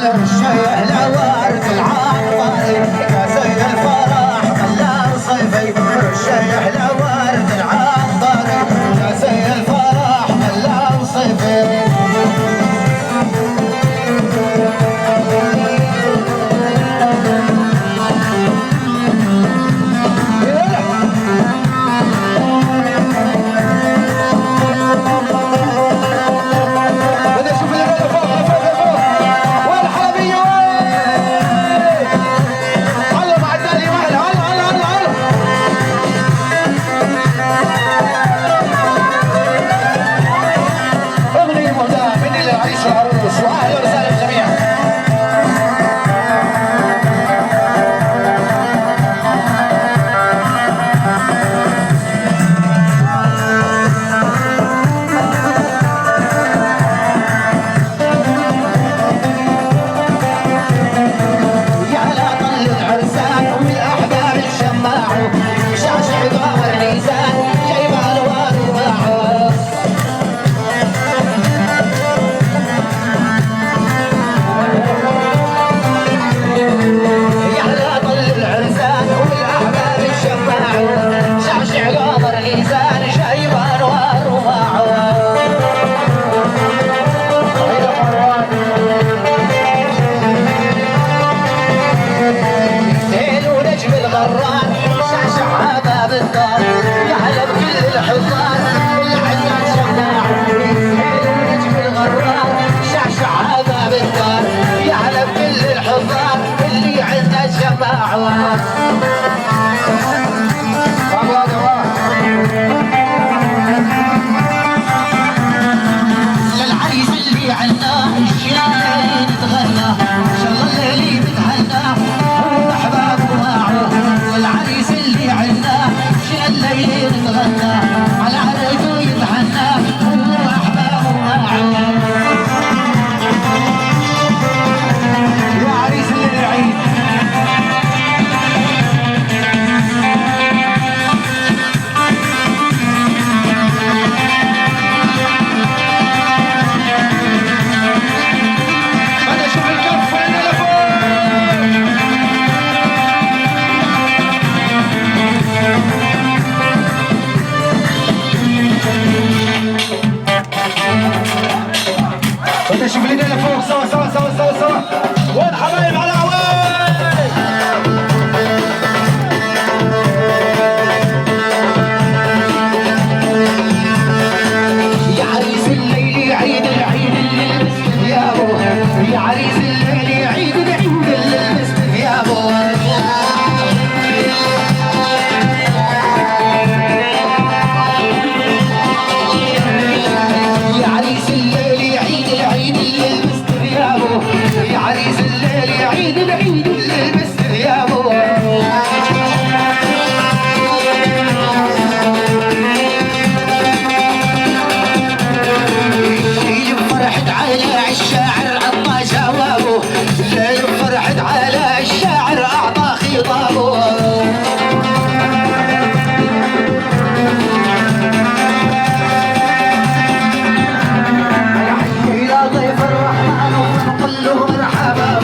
رشايح لوارد العطاري يا زي الفرح ملان صيفي رشايح لوارد العطاري يا زي الفرح ملان صيفي شوف لنا لفوق سوا سوا سوا سوا سوا وين حبايب على وين يا عريس الليل عيد العيد اللي لبست ثيابه يا عريس الليل عيد العيد اللي لبست ثيابه يا عريس الليل عيد العيد اللي لبست ثيابه يا عريس الليل عيد العيد اللي لبست ثيابه الليل فرحت على الشاعر عطى جوابه الليل فرحت على الشاعر اعطى خطابه ضيف الرحمن ونقول له مرحبا